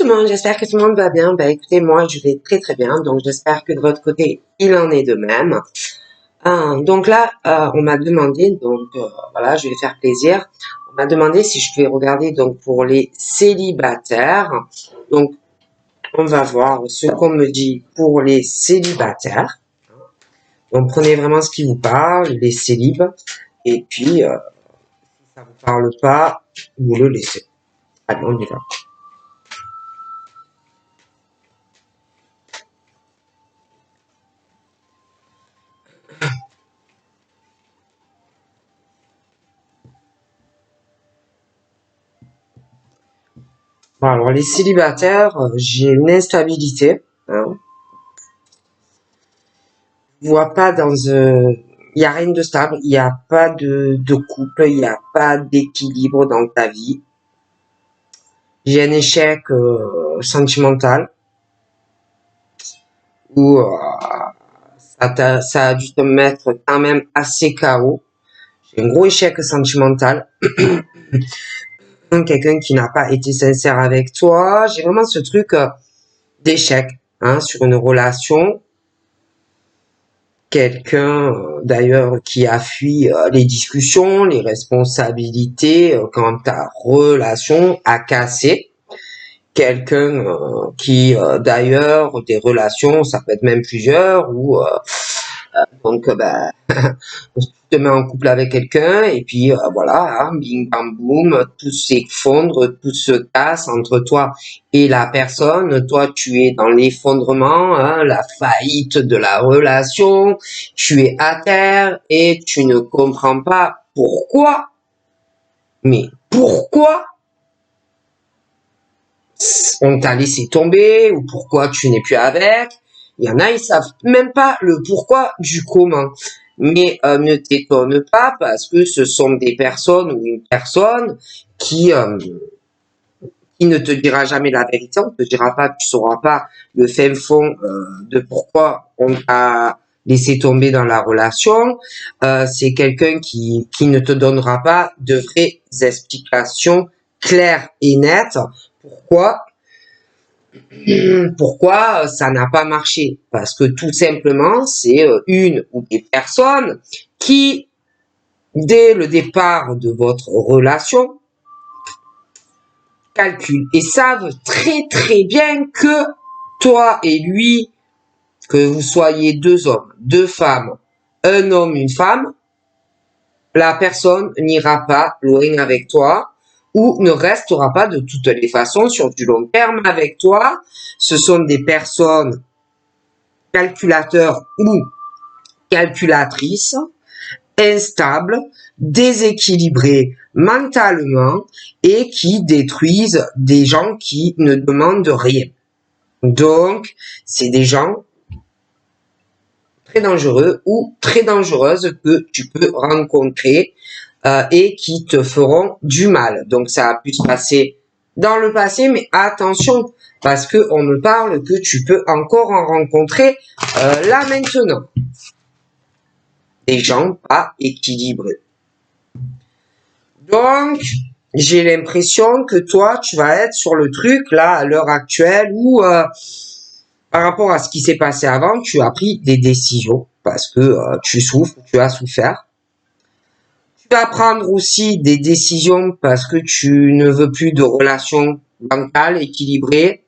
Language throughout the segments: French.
Tout le monde, j'espère que tout le monde va bien. Bah écoutez, moi je vais très très bien, donc j'espère que de votre côté il en est de même. Donc là, on m'a demandé, donc voilà, je vais faire plaisir. On m'a demandé si je pouvais regarder donc pour les célibataires. Donc on va voir ce qu'on me dit pour les célibataires. Donc prenez vraiment ce qui vous parle, les célibes, et puis si ça vous parle pas, vous le laissez. Allez, on y va. Bon, alors les célibataires, j'ai une instabilité. Hein. Je vois pas il y a rien de stable, il n'y a pas de couple, il n'y a pas d'équilibre dans ta vie. J'ai un échec sentimental où ça a dû te mettre quand même assez KO. J'ai un gros échec sentimental. Quelqu'un qui n'a pas été sincère avec toi. J'ai vraiment ce truc d'échec sur une relation. Quelqu'un d'ailleurs qui a fui les discussions, les responsabilités quand ta relation a cassé. Quelqu'un qui d'ailleurs des relations, ça peut être même plusieurs, ou donc tu te mets en couple avec quelqu'un et puis voilà, bing bam boum, tout s'effondre, tout se casse entre toi et la personne. Toi, tu es dans l'effondrement, la faillite de la relation, tu es à terre et tu ne comprends pas pourquoi. Mais pourquoi on t'a laissé tomber ou pourquoi tu n'es plus avec? Il y en a, ils savent même pas le pourquoi du comment. Mais ne t'étonne pas parce que ce sont des personnes ou une personne qui ne te dira jamais la vérité, on te dira pas, tu sauras pas le fin fond de pourquoi on t'a laissé tomber dans la relation. C'est quelqu'un qui ne te donnera pas de vraies explications claires et nettes. Pourquoi ça n'a pas marché? Parce que tout simplement, c'est une ou des personnes qui, dès le départ de votre relation, calculent et savent très très bien que toi et lui, que vous soyez deux hommes, deux femmes, un homme, une femme, la personne n'ira pas loin avec toi ou ne restera pas de toutes les façons sur du long terme avec toi. Ce sont des personnes calculateurs ou calculatrices, instables, déséquilibrés mentalement et qui détruisent des gens qui ne demandent rien. Donc, c'est des gens très dangereux ou très dangereuses que tu peux rencontrer et qui te feront du mal. Donc, ça a pu se passer dans le passé, mais attention, parce que on me parle que tu peux encore en rencontrer là maintenant. Des gens pas équilibrés. Donc, j'ai l'impression que toi, tu vas être sur le truc, là, à l'heure actuelle, où, par rapport à ce qui s'est passé avant, tu as pris des décisions, parce que tu souffres, tu as souffert. Tu vas prendre aussi des décisions parce que tu ne veux plus de relations bancales, équilibrées,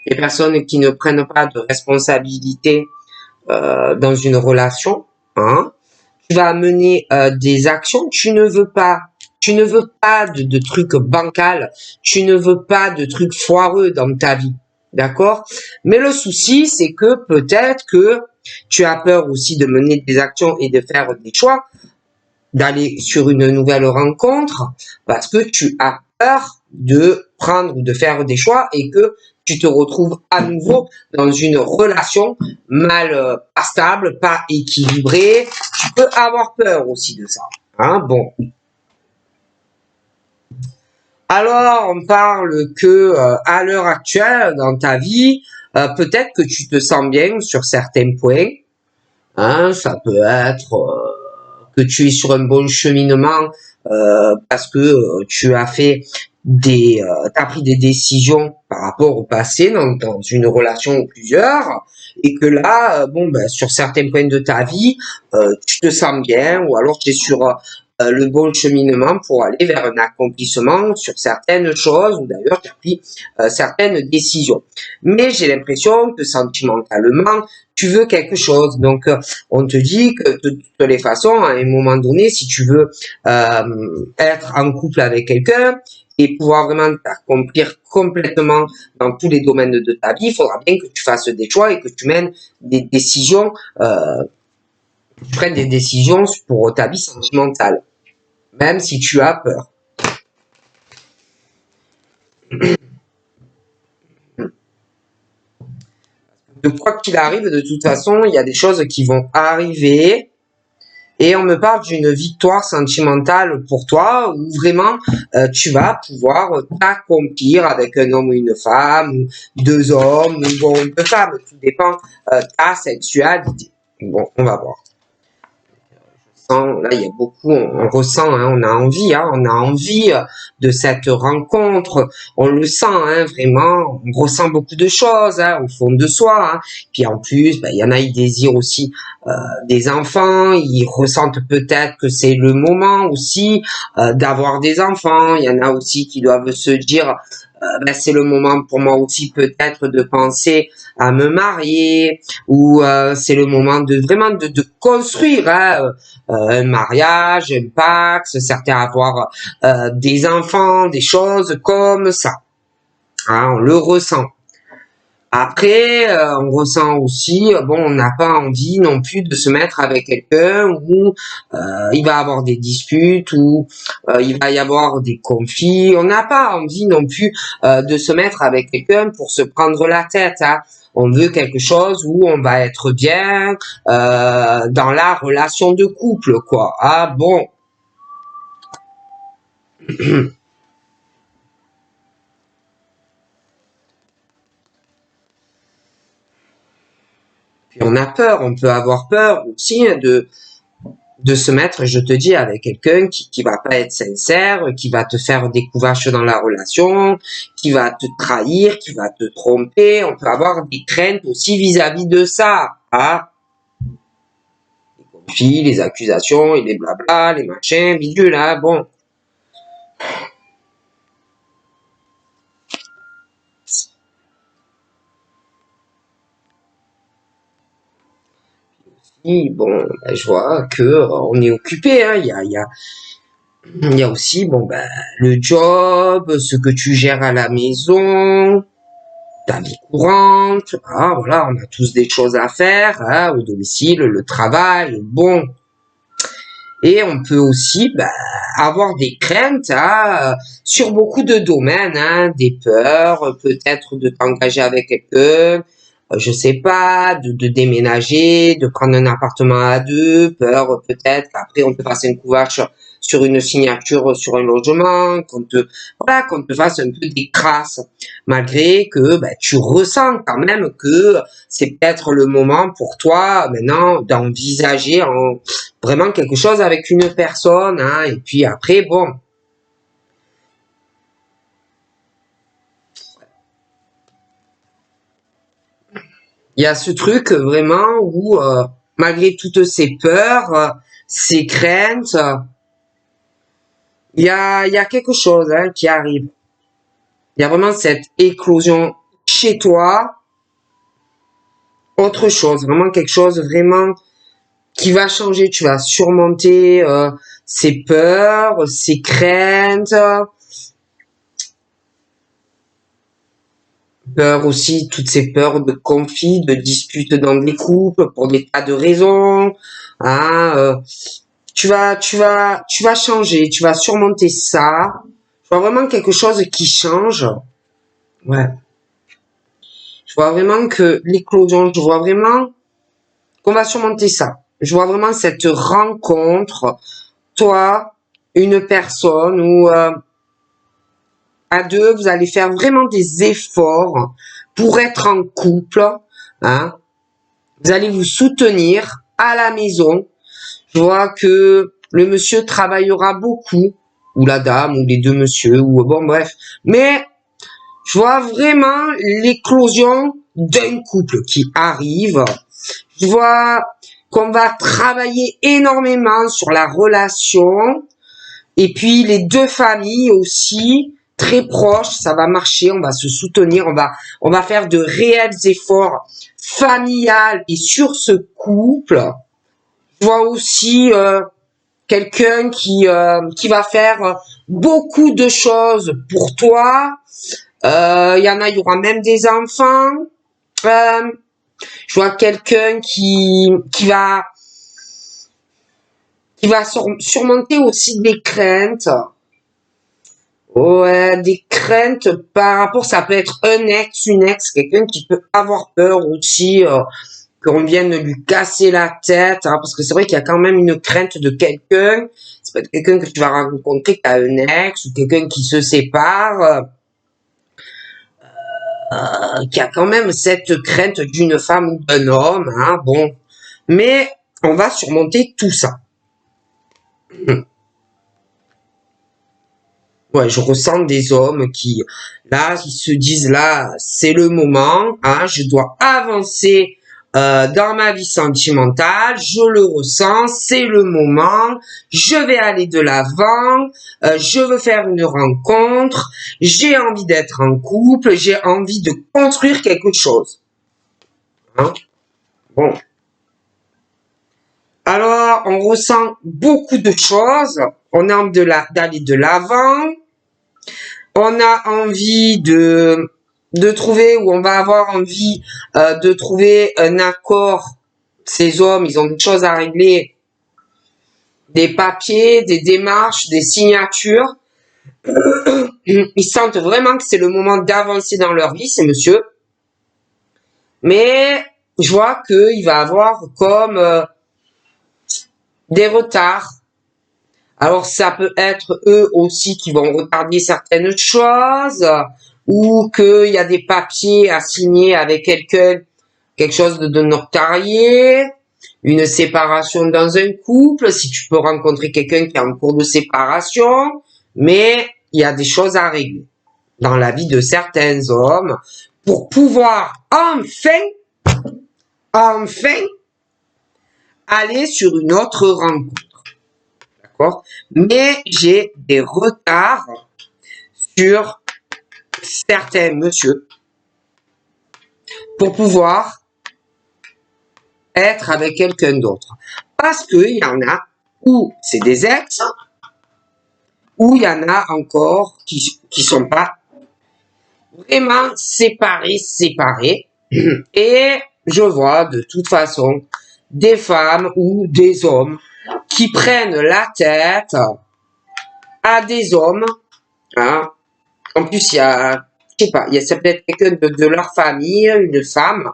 des personnes qui ne prennent pas de responsabilité dans une relation, Tu vas mener des actions, tu ne veux pas de trucs bancals, tu ne veux pas de trucs foireux dans ta vie, d'accord? Mais le souci, c'est que peut-être que tu as peur aussi de mener des actions et de faire des choix, d'aller sur une nouvelle rencontre, parce que tu as peur de prendre ou de faire des choix et que tu te retrouves à nouveau dans une relation pas stable, pas équilibrée. Tu peux avoir peur aussi de ça. Bon. Alors, on parle que à l'heure actuelle, dans ta vie, peut-être que tu te sens bien sur certains points. Ça peut être que tu es sur un bon cheminement parce que tu as fait t'as pris des décisions par rapport au passé dans une relation ou plusieurs, et que là, bon, ben, sur certains points de ta vie, tu te sens bien, ou alors tu es sur le bon cheminement pour aller vers un accomplissement sur certaines choses, ou d'ailleurs tu as pris certaines décisions. Mais j'ai l'impression que sentimentalement, tu veux quelque chose. Donc, on te dit que de toutes les façons, à un moment donné, si tu veux être en couple avec quelqu'un, et pouvoir vraiment t'accomplir complètement dans tous les domaines de ta vie, il faudra bien que tu fasses des choix et que tu mènes des décisions, tu prennes des décisions pour ta vie sentimentale, même si tu as peur. De quoi qu'il arrive, de toute façon, il y a des choses qui vont arriver. Et on me parle d'une victoire sentimentale pour toi, où vraiment tu vas pouvoir t'accomplir avec un homme ou une femme, ou deux hommes, ou bon, deux femmes, tout dépend ta sexualité. Bon, on va voir. Là, il y a beaucoup, on ressent, hein, on a envie de cette rencontre, on le sent, hein, vraiment, on ressent beaucoup de choses, hein, au fond de soi, hein. Puis en plus, il y en a, ils désirent aussi des enfants, ils ressentent peut-être que c'est le moment aussi d'avoir des enfants, il y en a aussi qui doivent se dire, c'est le moment pour moi aussi peut-être de penser à me marier, ou c'est le moment de vraiment de construire, hein, un mariage, un pacte, certains avoir des enfants, des choses comme ça. Hein, on le ressent. Après, on ressent aussi, bon, on n'a pas envie non plus de se mettre avec quelqu'un où il va y avoir des disputes, où il va y avoir des conflits. On n'a pas envie non plus de se mettre avec quelqu'un pour se prendre la tête. Hein. On veut quelque chose où on va être bien dans la relation de couple, quoi. Ah bon. Puis on a peur, on peut avoir peur aussi de se mettre, je te dis, avec quelqu'un qui va pas être sincère, qui va te faire des couvaches dans la relation, qui va te trahir, qui va te tromper. On peut avoir des craintes aussi vis-à-vis de ça. Hein, les conflits, les accusations, et les blabla, les machins, bidules, là, bon. Et bon, je vois que on est occupé, hein. Il y a aussi, bon, le job, ce que tu gères à la maison, ta vie courante. Ah, voilà, on a tous des choses à faire, hein, au domicile, le travail, bon. Et on peut aussi avoir des craintes hein, sur beaucoup de domaines, hein, des peurs, peut-être de t'engager avec quelqu'un, je sais pas, de déménager, de prendre un appartement à deux, peur peut-être qu'après on te fasse un couvert sur une signature sur un logement, qu'on te fasse un peu des crasses, malgré que tu ressens quand même que c'est peut-être le moment pour toi maintenant d'envisager vraiment quelque chose avec une personne, hein, et puis après, bon. Il y a ce truc vraiment où, malgré toutes ces peurs, ces craintes, il y a quelque chose hein, qui arrive. Il y a vraiment cette éclosion chez toi, autre chose, vraiment quelque chose vraiment qui va changer. Tu vas surmonter ces peurs, ces craintes, peur aussi, toutes ces peurs de conflits, de disputes dans les couples pour des tas de raisons. Hein, tu vas changer, tu vas surmonter ça. Je vois vraiment quelque chose qui change. Ouais. Je vois vraiment que l'éclosion, je vois vraiment qu'on va surmonter ça. Je vois vraiment cette rencontre, toi, une personne où à deux, vous allez faire vraiment des efforts pour être en couple. Hein. Vous allez vous soutenir à la maison. Je vois que le monsieur travaillera beaucoup. ou la dame, ou les deux messieurs, ou bon, bref. Mais je vois vraiment l'éclosion d'un couple qui arrive. Je vois qu'on va travailler énormément sur la relation. Et puis, les deux familles aussi, très proches, ça va marcher, on va se soutenir, on va faire de réels efforts familial et sur ce couple. Je vois aussi quelqu'un qui va faire beaucoup de choses pour toi. Il y en a, il y aura même des enfants. Je vois quelqu'un qui va surmonter aussi des craintes. Ouais, des craintes par rapport, ça peut être un ex, une ex, quelqu'un qui peut avoir peur aussi qu'on vienne lui casser la tête, hein, parce que c'est vrai qu'il y a quand même une crainte de quelqu'un. C'est peut être quelqu'un que tu vas rencontrer qui a un ex ou quelqu'un qui se sépare, qui a quand même cette crainte d'une femme ou d'un homme, hein, bon. Mais on va surmonter tout ça. Ouais, je ressens des hommes qui, là, ils se disent, là, c'est le moment, hein, je dois avancer dans ma vie sentimentale, je le ressens, c'est le moment, je vais aller de l'avant, je veux faire une rencontre, j'ai envie d'être en couple, j'ai envie de construire quelque chose. Hein? Bon. Alors, on ressent beaucoup de choses, on a envie d'aller de l'avant, on a envie de trouver, ou on va avoir envie de trouver un accord. Ces hommes, ils ont des choses à régler, des papiers, des démarches, des signatures. Ils sentent vraiment que c'est le moment d'avancer dans leur vie, ces monsieur. Mais je vois qu'il va avoir comme des retards. Alors ça peut être eux aussi qui vont retarder certaines choses, ou qu'il y a des papiers à signer avec quelqu'un, quelque chose de notarié, une séparation dans un couple, si tu peux rencontrer quelqu'un qui est en cours de séparation, mais il y a des choses à régler dans la vie de certains hommes pour pouvoir enfin aller sur une autre rencontre. D'accord? Mais j'ai des retards sur certains messieurs pour pouvoir être avec quelqu'un d'autre. Parce qu'il y en a où c'est des ex, où il y en a encore qui sont pas vraiment séparés. Et je vois de toute façon des femmes ou des hommes qui prennent la tête à des hommes. Hein. En plus, il y a, je sais pas, il y a ça peut être quelqu'un de leur famille, une femme,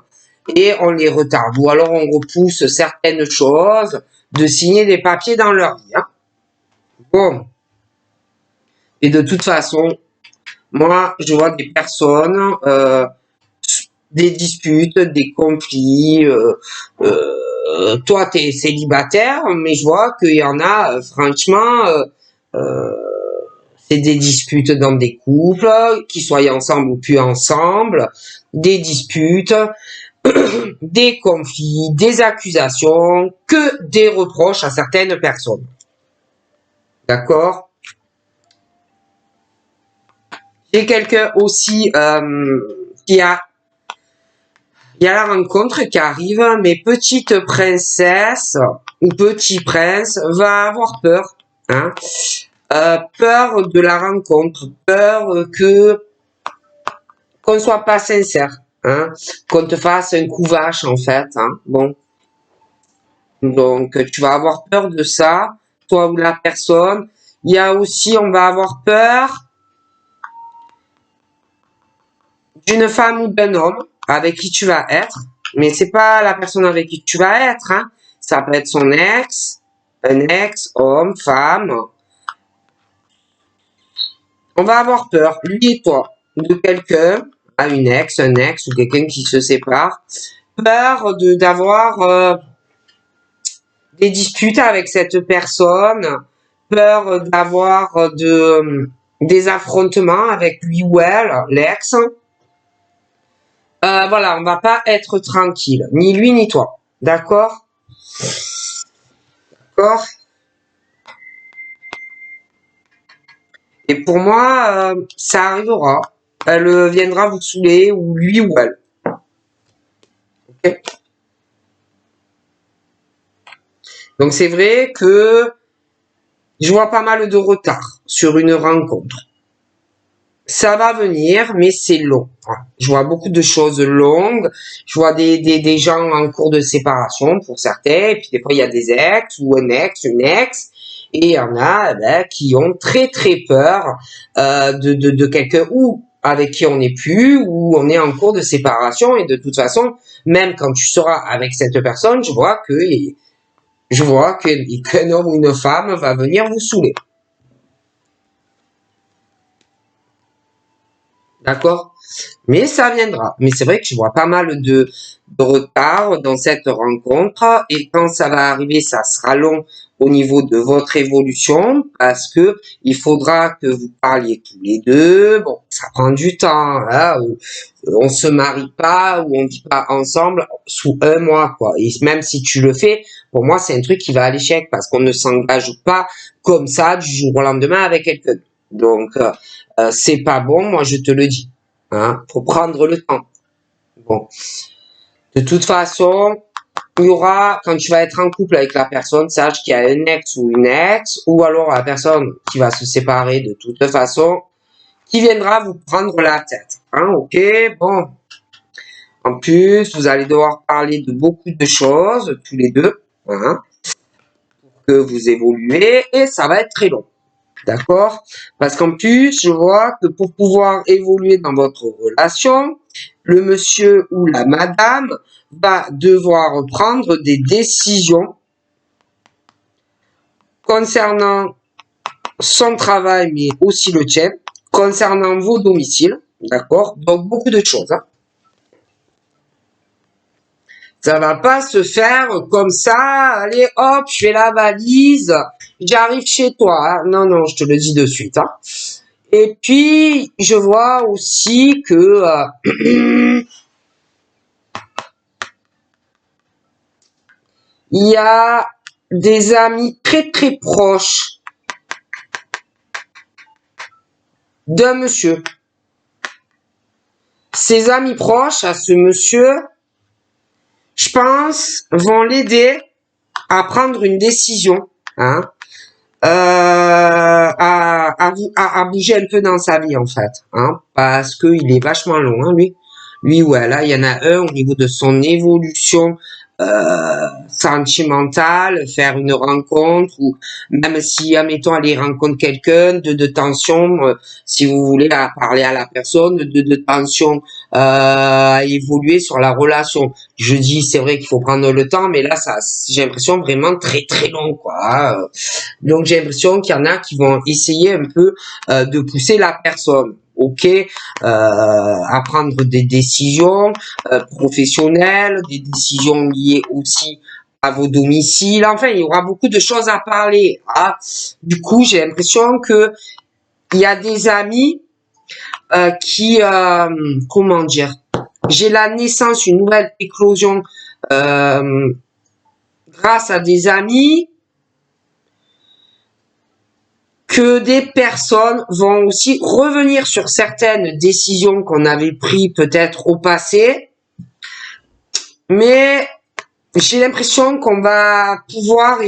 et on les retarde. Ou alors on repousse certaines choses de signer des papiers dans leur vie. Hein. Bon. Et de toute façon, moi, je vois des personnes, des disputes, des conflits. Toi, t'es célibataire, mais je vois qu'il y en a, franchement, c'est des disputes dans des couples, qu'ils soient ensemble ou plus ensemble, des disputes, des conflits, des accusations, que des reproches à certaines personnes. D'accord? J'ai quelqu'un aussi qui a... Il y a la rencontre qui arrive, mais petite princesse ou petit prince va avoir peur. Hein? Peur de la rencontre, peur qu'on soit pas sincère, hein, qu'on te fasse un coup vache en fait, hein, bon. Donc tu vas avoir peur de ça, toi ou la personne. Il y a aussi, on va avoir peur d'une femme ou d'un homme avec qui tu vas être, mais c'est pas la personne avec qui tu vas être, hein. Ça peut être son ex, un ex, homme, femme. On va avoir peur, lui et toi, de quelqu'un, à une ex, un ex ou quelqu'un qui se sépare, peur d'avoir des disputes avec cette personne, peur d'avoir des affrontements avec lui ou elle, l'ex. Voilà, on va pas être tranquille, ni lui ni toi. D'accord? D'accord? Et pour moi, ça arrivera. Elle viendra vous saouler, ou lui ou elle. Ok. Donc c'est vrai que je vois pas mal de retard sur une rencontre. Ça va venir, mais c'est long. Je vois beaucoup de choses longues. Je vois des gens en cours de séparation pour certains. Et puis des fois, il y a des ex ou un ex, une ex. Et il y en a qui ont très très peur de quelqu'un ou avec qui on n'est plus ou on est en cours de séparation. Et de toute façon, même quand tu seras avec cette personne, qu'un homme ou une femme va venir vous saouler. D'accord? Mais ça viendra. Mais c'est vrai que je vois pas mal de retard dans cette rencontre. Et quand ça va arriver, ça sera long au niveau de votre évolution parce que il faudra que vous parliez tous les deux. Bon, ça prend du temps. Hein, on se marie pas ou on vit pas ensemble sous un mois, quoi. Et même si tu le fais, pour moi, c'est un truc qui va à l'échec parce qu'on ne s'engage pas comme ça du jour au lendemain avec quelqu'un. Donc, c'est pas bon, moi je te le dis. Hein, faut prendre le temps. Bon, de toute façon, il y aura, quand tu vas être en couple avec la personne, sache qu'il y a un ex ou une ex, ou alors la personne qui va se séparer de toute façon, qui viendra vous prendre la tête. Hein, ok, bon. En plus, vous allez devoir parler de beaucoup de choses, tous les deux, hein, pour que vous évoluez, et ça va être très long. D'accord? Parce qu'en plus, je vois que pour pouvoir évoluer dans votre relation, le monsieur ou la madame va devoir prendre des décisions concernant son travail, mais aussi le tien, concernant vos domiciles. D'accord? Donc, beaucoup de choses. Hein. Ça va pas se faire comme ça. Allez, hop, je fais la valise. J'arrive chez toi. Hein. Non, non, je te le dis de suite. Hein. Et puis, je vois aussi que il y a des amis très très proches d'un monsieur. Ses amis proches à ce monsieur, je pense, vont l'aider à prendre une décision, hein, à bouger un peu dans sa vie en fait, hein, parce qu'il est vachement long, hein, lui ouais, là il y en a un au niveau de son évolution sentimentale, faire une rencontre ou même si admettons aller rencontrer quelqu'un de tension, si vous voulez parler à la personne de tension à évoluer sur la relation. Je dis c'est vrai qu'il faut prendre le temps, mais là ça j'ai l'impression vraiment très très long quoi. Hein. Donc j'ai l'impression qu'il y en a qui vont essayer un peu de pousser la personne, ok, à prendre des décisions professionnelles, des décisions liées aussi à vos domiciles. Enfin, il y aura beaucoup de choses à parler. Hein. Du coup, j'ai l'impression que il y a des amis qui, comment dire, j'ai la naissance, une nouvelle éclosion grâce à des amis que des personnes vont aussi revenir sur certaines décisions qu'on avait prises peut-être au passé, mais j'ai l'impression qu'on va pouvoir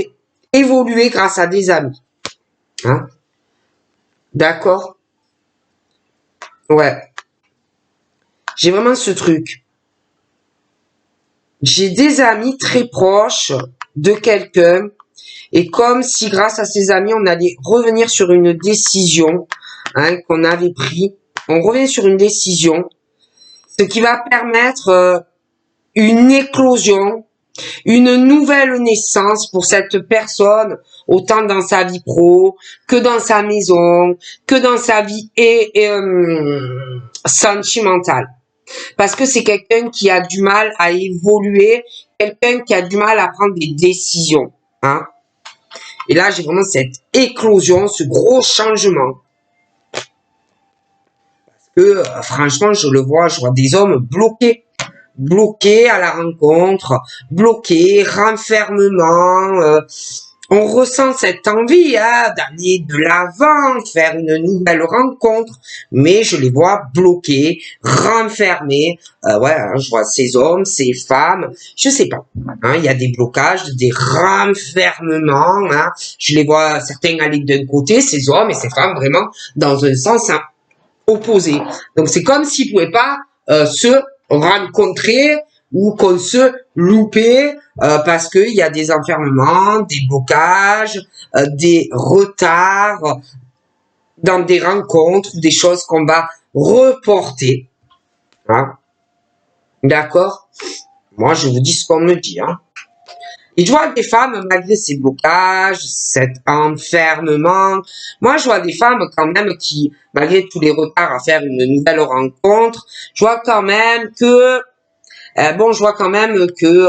évoluer grâce à des amis. Hein? D'accord? Ouais. J'ai vraiment ce truc. J'ai des amis très proches de quelqu'un et comme si grâce à ces amis, on allait revenir sur une décision hein, qu'on avait prise. On revient sur une décision, ce qui va permettre une éclosion, une nouvelle naissance pour cette personne, autant dans sa vie pro, que dans sa maison, que dans sa vie sentimentale. Parce que c'est quelqu'un qui a du mal à évoluer, quelqu'un qui a du mal à prendre des décisions. Hein. Et là, j'ai vraiment cette éclosion, ce gros changement. Que franchement, je vois des hommes bloqués à la rencontre, bloqués, renfermement. On ressent cette envie d'aller de l'avant, faire une nouvelle rencontre, mais je les vois bloqués, renfermés. Ouais, hein, je vois ces hommes, ces femmes, je sais pas. Hein, il y a des blocages, des renfermements. Hein. Je les vois certains aller d'un côté, ces hommes et ces femmes vraiment dans un sens opposés. Donc c'est comme s'ils pouvaient pas se rencontrer ou qu'on se loupait parce qu'il y a des enfermements, des blocages, des retards dans des rencontres, des choses qu'on va reporter. Hein. D'accord? Moi, je vous dis ce qu'on me dit. Hein. Et je vois des femmes, malgré ces blocages, cet enfermement, moi je vois des femmes quand même qui, malgré tous les retards à faire une nouvelle rencontre, je vois quand même que,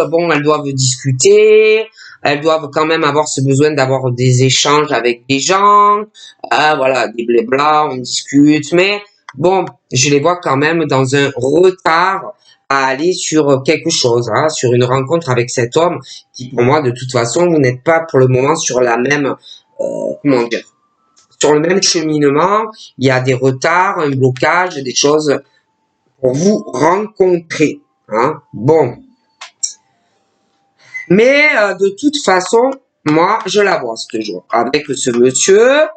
bon, elles doivent discuter, elles doivent quand même avoir ce besoin d'avoir des échanges avec des gens, voilà, des blabla, on discute, mais bon, je les vois quand même dans un retard à aller sur quelque chose, hein, sur une rencontre avec cet homme qui, pour moi, de toute façon, vous n'êtes pas pour le moment sur la même, comment dire, sur le même cheminement. Il y a des retards, un blocage, des choses pour vous rencontrer. Hein. Bon, mais de toute façon, moi, je la vois ce jour avec ce monsieur.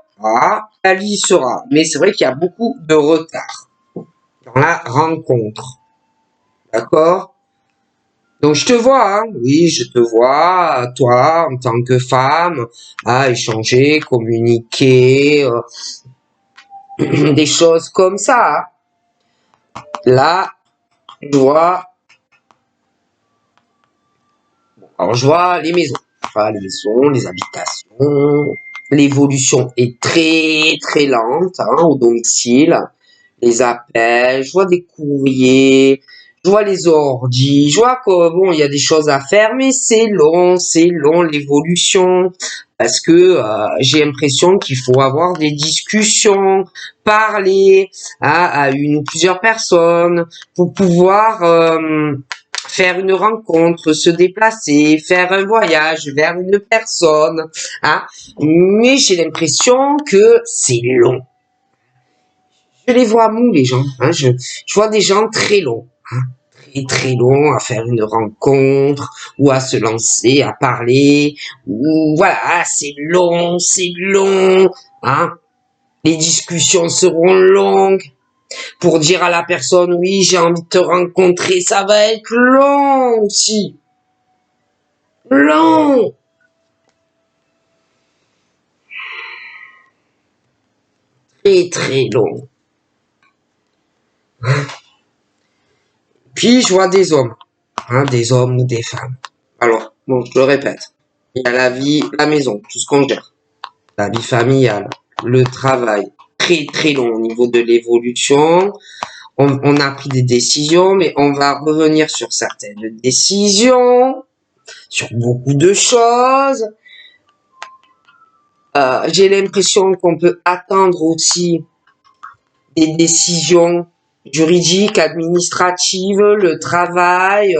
Elle y sera. Mais c'est vrai qu'il y a beaucoup de retard dans la rencontre. D'accord? Donc je te vois, hein, oui, je te vois, toi, en tant que femme, à échanger, communiquer, des choses comme ça. Hein. Là, je vois, alors je vois les maisons, les maisons, les habitations. L'évolution est très très lente hein, au domicile. Les appels, je vois des courriers, je vois les ordis, je vois que bon, il y a des choses à faire, mais c'est long l'évolution, parce que j'ai l'impression qu'il faut avoir des discussions, parler à une ou plusieurs personnes pour pouvoir faire une rencontre, se déplacer, faire un voyage vers une personne, hein. Mais j'ai l'impression que c'est long. Je les vois mous, les gens. Hein. Je vois des gens très longs. Hein. Très, très longs à faire une rencontre ou à se lancer, à parler. Ou voilà, c'est long, c'est long. Hein. Les discussions seront longues. Pour dire à la personne, oui, j'ai envie de te rencontrer, ça va être long aussi. Long. Très, très long. Puis, je vois des hommes. Hein, des hommes ou des femmes. Alors, bon, je le répète. Il y a la vie, la maison, tout ce qu'on gère. La vie familiale, le travail. Très, très long au niveau de l'évolution. On a pris des décisions, mais on va revenir sur certaines décisions, sur beaucoup de choses. J'ai l'impression qu'on peut attendre aussi des décisions juridiques, administratives, le travail,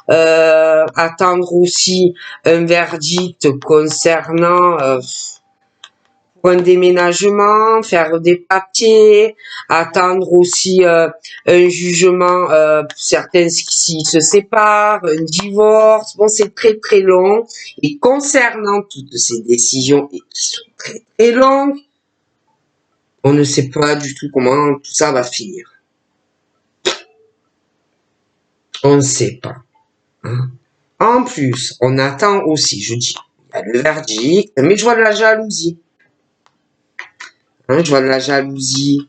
attendre aussi un verdict concernant pour un déménagement, faire des papiers, attendre aussi un jugement, certains s'ils se séparent, un divorce. Bon, c'est très très long. Et concernant toutes ces décisions et qui sont très très longues, on ne sait pas du tout comment tout ça va finir. On ne sait pas. Hein. En plus, on attend aussi, je dis, il y a le verdict, mais je vois de la jalousie. Hein, je vois de la jalousie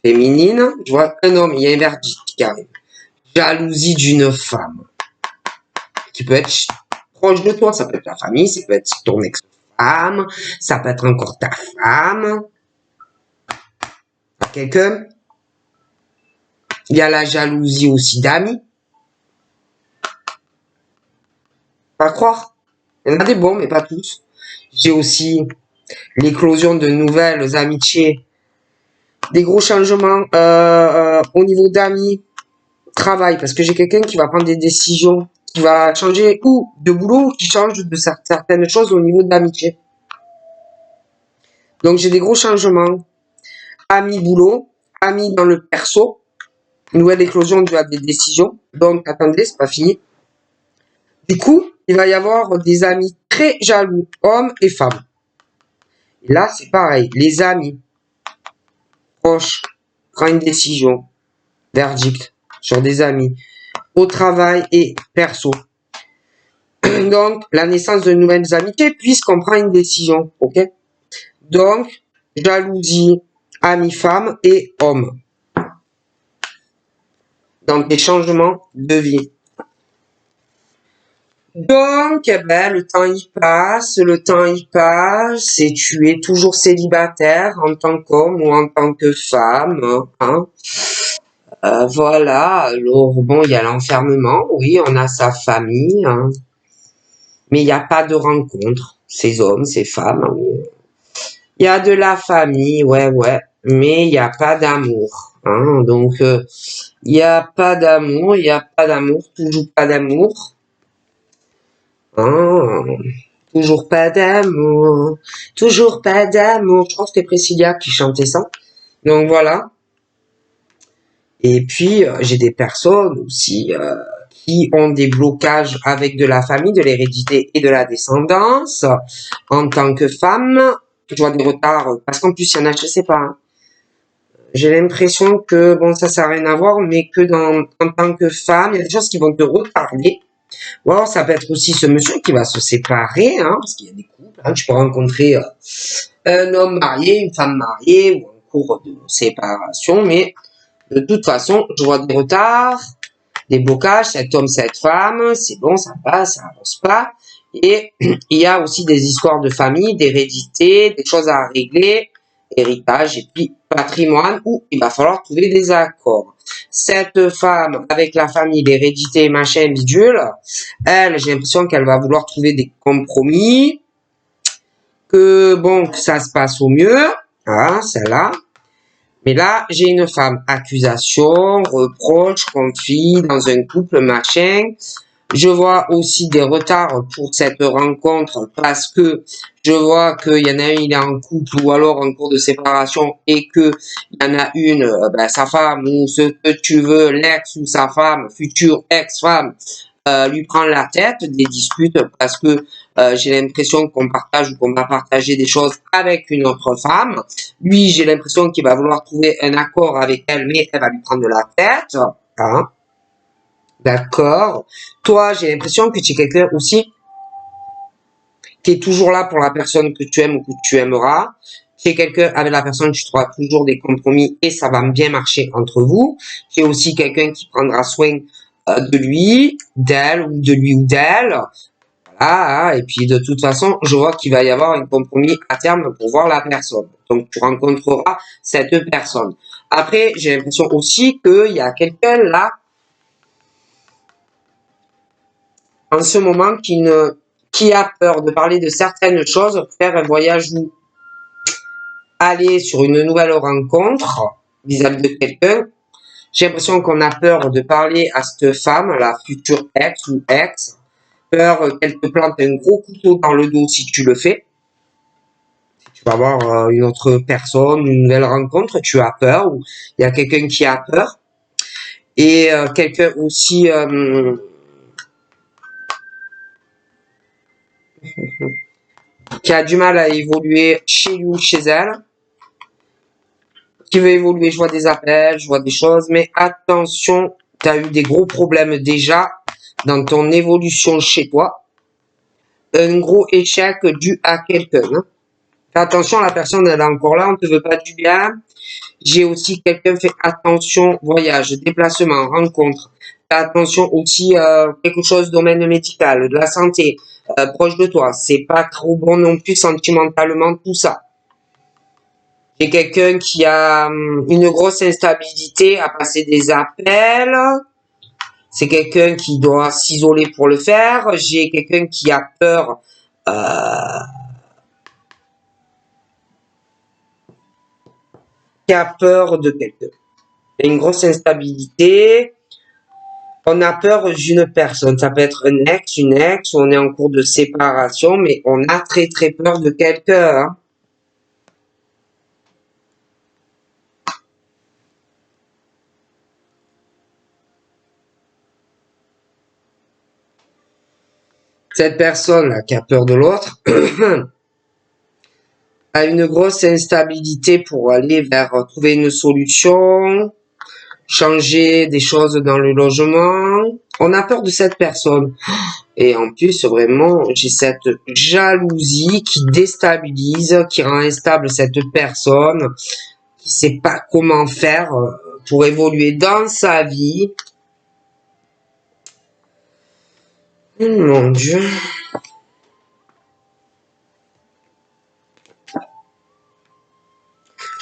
féminine, je vois un homme, il y a un verdict qui arrive. Jalousie d'une femme. Qui peut être proche de toi, ça peut être ta famille, ça peut être ton ex-femme, ça peut être encore ta femme. Quelqu'un. Il y a la jalousie aussi d'amis. Pas croire. Il y en a des bons, mais pas tous. J'ai aussi l'éclosion de nouvelles amitiés, des gros changements au niveau d'amis, travail, parce que j'ai quelqu'un qui va prendre des décisions, qui va changer ou de boulot, ou qui change de certaines choses au niveau de l'amitié. Donc j'ai des gros changements. Amis boulot, amis dans le perso, nouvelle éclosion des décisions. Donc attendez, c'est pas fini. Du coup, il va y avoir des amis très jaloux, hommes et femmes. Et là, c'est pareil. Les amis proches prennent une décision, verdict sur des amis, au travail et perso. Donc, la naissance de nouvelles amitiés puisqu'on prend une décision, ok? Donc, jalousie, amis femmes et hommes. Donc, des changements de vie. Donc, eh ben, le temps y passe, et tu es toujours célibataire en tant qu'homme ou en tant que femme, hein. Voilà, alors bon, il y a l'enfermement, oui, on a sa famille, hein. Mais il n'y a pas de rencontre, ces hommes, ces femmes, oui. Il y a de la famille, ouais, mais il n'y a pas d'amour, hein. Donc, il n'y a pas d'amour, toujours pas d'amour. Hein, toujours pas d'amour, toujours pas d'amour. Je crois que c'était Priscilla qui chantait ça. Donc voilà. Et puis, j'ai des personnes aussi qui ont des blocages avec de la famille, de l'hérédité et de la descendance. En tant que femme, je vois des retards, parce qu'en plus, il y en a, je sais pas. Hein. J'ai l'impression que, bon, ça n'a rien à voir, mais que en tant que femme, il y a des choses qui vont te retarder. Ou alors, ça peut être aussi ce monsieur qui va se séparer, hein, parce qu'il y a des couples. Hein, tu peux rencontrer un homme marié, une femme mariée, ou en cours de séparation, mais de toute façon, je vois des retards, des blocages, cet homme, cette femme, c'est bon, ça passe, ça avance pas. Et il y a aussi des histoires de famille, d'hérédité, des choses à régler, héritage et puis patrimoine, où il va falloir trouver des accords. Cette femme, avec la famille, l'hérédité, machin, bidule, elle, j'ai l'impression qu'elle va vouloir trouver des compromis, que bon, que ça se passe au mieux, hein, celle-là. Mais là, j'ai une femme, accusation, reproche, conflit, dans un couple, machin. Je vois aussi des retards pour cette rencontre parce que je vois qu'il y en a un, il est en couple ou alors en cours de séparation et que il y en a une, sa femme ou ce que tu veux, l'ex ou sa femme, future ex-femme, lui prend la tête, des disputes parce que j'ai l'impression qu'on partage ou qu'on va partager des choses avec une autre femme. Lui, j'ai l'impression qu'il va vouloir trouver un accord avec elle, mais elle va lui prendre la tête. Hein. D'accord. Toi, j'ai l'impression que tu es quelqu'un aussi qui est toujours là pour la personne que tu aimes ou que tu aimeras. Tu es quelqu'un avec la personne, tu trouveras toujours des compromis et ça va bien marcher entre vous. Tu es aussi quelqu'un qui prendra soin de lui, d'elle ou de lui ou d'elle. Voilà. Et puis de toute façon, je vois qu'il va y avoir un compromis à terme pour voir la personne. Donc tu rencontreras cette personne. Après, j'ai l'impression aussi qu'il y a quelqu'un là en ce moment qui a peur de parler de certaines choses, faire un voyage ou aller sur une nouvelle rencontre vis-à-vis de quelqu'un. J'ai l'impression qu'on a peur de parler à cette femme, la future ex ou ex, peur qu'elle te plante un gros couteau dans le dos si tu le fais. Si tu vas voir une autre personne, une nouvelle rencontre, tu as peur, ou il y a quelqu'un qui a peur. Et quelqu'un aussi qui a du mal à évoluer chez lui ou chez elle, qui veut évoluer, je vois des appels, je vois des choses, mais attention, tu as eu des gros problèmes déjà dans ton évolution chez toi, un gros échec dû à quelqu'un. Hein. Fais attention, la personne elle est encore là, on te veut pas du bien. J'ai aussi quelqu'un, fait attention, voyage, déplacement, rencontre. Fais attention aussi, quelque chose domaine médical, de la santé, proche de toi. C'est pas trop bon non plus sentimentalement, tout ça. J'ai quelqu'un qui a une grosse instabilité à passer des appels. C'est quelqu'un qui doit s'isoler pour le faire. J'ai quelqu'un qui a peur qui a peur de quelqu'un. Il y a une grosse instabilité. On a peur d'une personne. Ça peut être un ex, une ex, ou on est en cours de séparation, mais on a très très peur de quelqu'un. Hein. Cette personne-là qui a peur de l'autre a une grosse instabilité pour aller vers trouver une solution, changer des choses dans le logement. On a peur de cette personne. Et en plus, vraiment, j'ai cette jalousie qui déstabilise, qui rend instable cette personne, qui sait pas comment faire pour évoluer dans sa vie. Oh mon Dieu.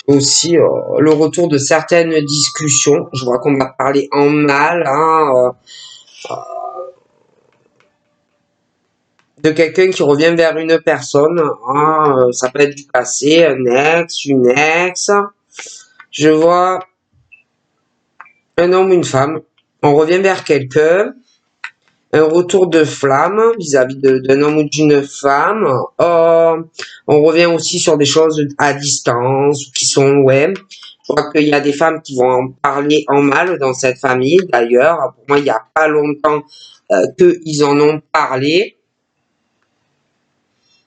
Aussi, le retour de certaines discussions. Je vois qu'on va parler en mal, hein, de quelqu'un qui revient vers une personne. Hein, ça peut être du passé, un ex, une ex. Je vois un homme ou une femme. On revient vers quelqu'un. Un retour de flamme vis-à-vis d'un homme ou d'une femme. On revient aussi sur des choses à distance qui sont loin. Je crois qu'il y a des femmes qui vont en parler en mal dans cette famille. D'ailleurs, pour moi, il n'y a pas longtemps qu'ils en ont parlé.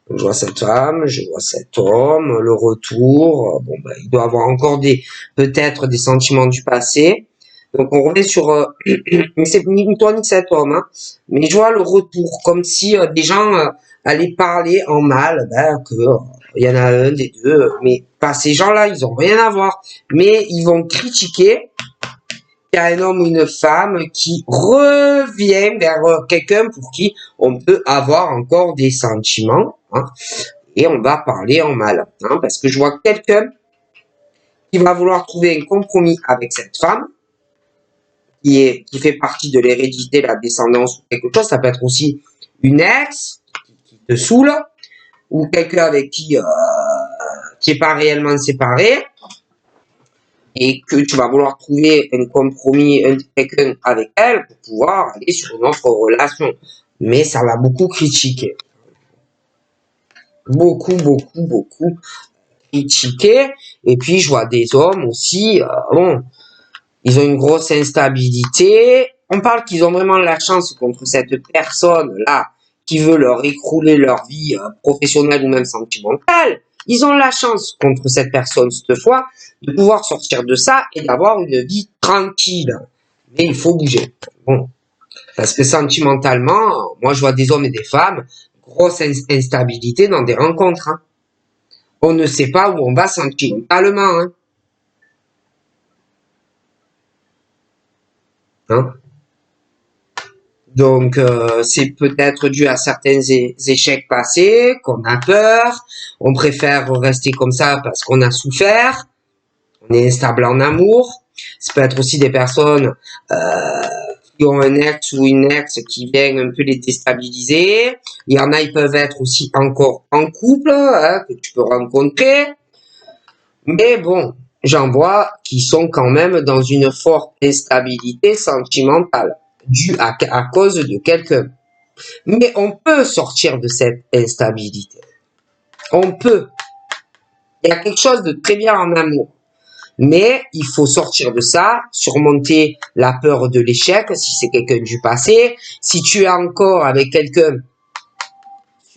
Je vois cette femme, je vois cet homme, le retour. Bon, ben, il doit avoir encore peut-être des sentiments du passé. Donc on revient sur, mais c'est ni toi ni cet homme, hein, mais je vois le retour, comme si des gens allaient parler en mal, ben, que il y en a un des deux, mais pas ces gens-là, ils ont rien à voir, mais ils vont critiquer qu'il y a un homme ou une femme qui revient vers quelqu'un pour qui on peut avoir encore des sentiments, hein, et on va parler en mal, hein, parce que je vois quelqu'un qui va vouloir trouver un compromis avec cette femme, qui fait partie de l'hérédité, la descendance ou quelque chose. Ça peut être aussi une ex qui te saoule ou quelqu'un avec qui est pas réellement séparé et que tu vas vouloir trouver un compromis, quelqu'un avec elle pour pouvoir aller sur une autre relation. Mais ça va beaucoup critiquer. Beaucoup critiquer. Et puis je vois des hommes aussi, bon, ils ont une grosse instabilité. On parle qu'ils ont vraiment la chance contre cette personne-là qui veut leur écrouler leur vie professionnelle ou même sentimentale. Ils ont la chance contre cette personne, cette fois, de pouvoir sortir de ça et d'avoir une vie tranquille. Mais il faut bouger. Bon. Parce que sentimentalement, moi je vois des hommes et des femmes, grosse instabilité dans des rencontres. Hein. On ne sait pas où on va sentimentalement. Hein. Hein. Donc, c'est peut-être dû à certains échecs passés, qu'on a peur, on préfère rester comme ça parce qu'on a souffert, on est instable en amour. Ça peut être aussi des personnes qui ont un ex ou une ex qui vient un peu les déstabiliser. Il y en a, ils peuvent être aussi encore en couple, hein, que tu peux rencontrer. Mais bon, j'en vois qui sont quand même dans une forte instabilité sentimentale due à cause de quelqu'un. Mais on peut sortir de cette instabilité. On peut. Il y a quelque chose de très bien en amour. Mais il faut sortir de ça, surmonter la peur de l'échec, si c'est quelqu'un du passé. Si tu es encore avec quelqu'un,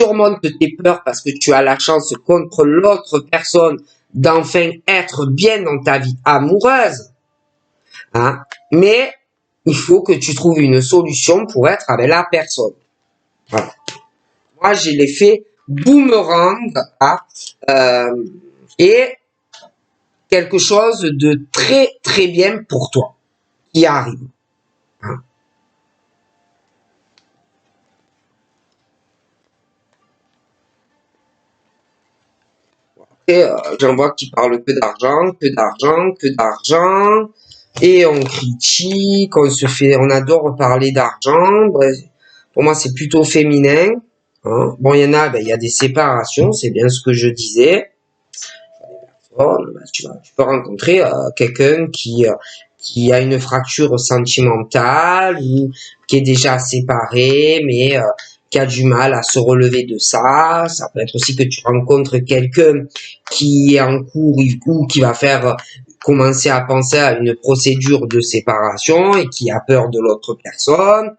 surmonte tes peurs parce que tu as la chance contre l'autre personne d'enfin être bien dans ta vie amoureuse. Hein? Mais il faut que tu trouves une solution pour être avec la personne. Voilà. Moi, j'ai l'effet boomerang et quelque chose de très très bien pour toi qui arrive. Hein? Et j'en vois qui parlent que d'argent, que d'argent, que d'argent. Et on critique, on adore parler d'argent. Bref, pour moi, c'est plutôt féminin. Hein. Bon, il y en a, ben, il y a des séparations, c'est bien ce que je disais. Bon, bah, tu peux rencontrer quelqu'un qui a une fracture sentimentale ou qui est déjà séparé, mais qui a du mal à se relever de ça. Ça peut être aussi que tu rencontres quelqu'un qui est en cours ou qui va faire commencer à penser à une procédure de séparation et qui a peur de l'autre personne,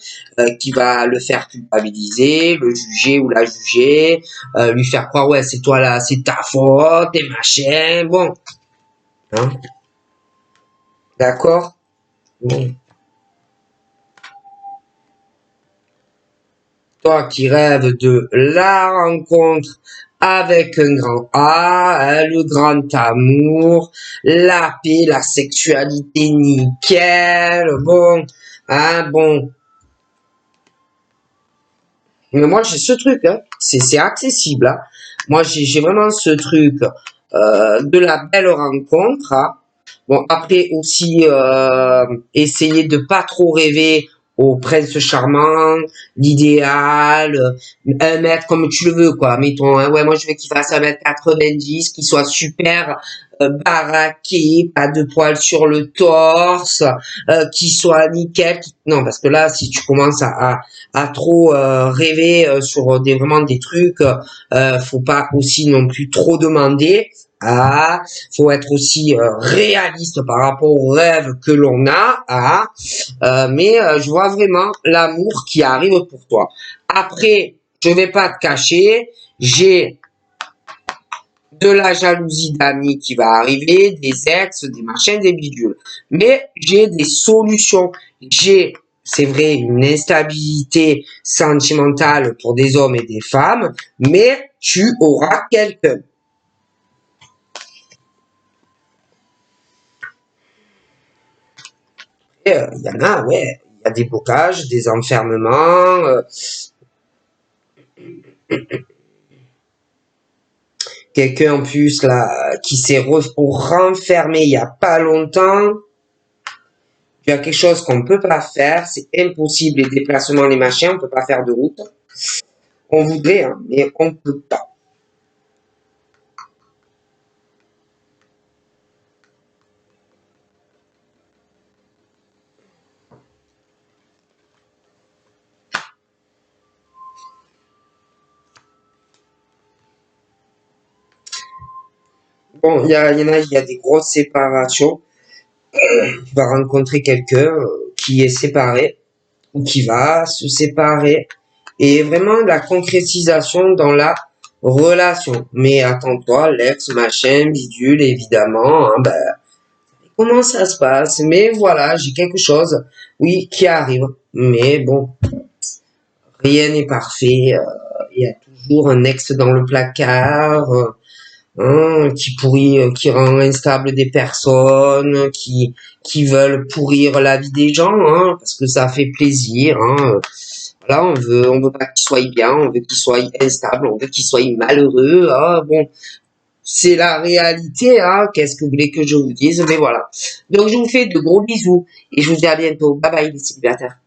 qui va le faire culpabiliser, le juger ou la juger, lui faire croire ouais c'est toi là, c'est ta faute et machin, bon, hein, d'accord? Bon. Toi qui rêves de la rencontre avec un grand A, hein, le grand amour, la paix, la sexualité nickel, bon, hein, bon. Mais moi j'ai ce truc, hein, c'est accessible, hein. Moi j'ai vraiment ce truc de la belle rencontre, hein. Bon, après aussi, essayer de pas trop rêver au prince charmant, l'idéal, un mètre comme tu le veux, quoi. Mettons, hein, ouais, moi je veux qu'il fasse 1 m 90, qu'il soit super baraqué, pas de poils sur le torse, qu'il soit nickel. Non, parce que là, si tu commences à trop rêver sur vraiment des trucs, faut pas aussi non plus trop demander. Ah, faut être aussi réaliste par rapport aux rêves que l'on a. Ah, mais je vois vraiment l'amour qui arrive pour toi. Après, je vais pas te cacher, j'ai de la jalousie d'amis qui va arriver, des ex, des machins, des bidules. Mais j'ai des solutions. J'ai, c'est vrai, une instabilité sentimentale pour des hommes et des femmes, mais tu auras quelqu'un. Il y en a, ouais. Il y a des blocages, des enfermements. Quelqu'un en plus là qui s'est renfermé il y a pas longtemps. Il y a quelque chose qu'on ne peut pas faire, c'est impossible, les déplacements, les machins, on ne peut pas faire de route. On voudrait, hein, mais on ne peut pas. Bon, il y a des grosses séparations. Tu vas rencontrer quelqu'un qui est séparé ou qui va se séparer. Et vraiment la concrétisation dans la relation. Mais attends-toi, l'ex, machin, bidule, évidemment, hein, ben, comment ça se passe? Mais voilà, j'ai quelque chose, oui, qui arrive. Mais bon, rien n'est parfait. Il y a toujours un ex dans le placard, hein, qui pourrit, qui rend instable des personnes, qui veulent pourrir la vie des gens, hein, parce que ça fait plaisir. Hein. Voilà, on veut pas qu'ils soient bien, on veut qu'ils soient instables, on veut qu'ils soient malheureux. Hein. Bon, c'est la réalité. Hein. Qu'est-ce que vous voulez que je vous dise? Mais voilà. Donc je vous fais de gros bisous et je vous dis à bientôt. Bye bye les célibataires.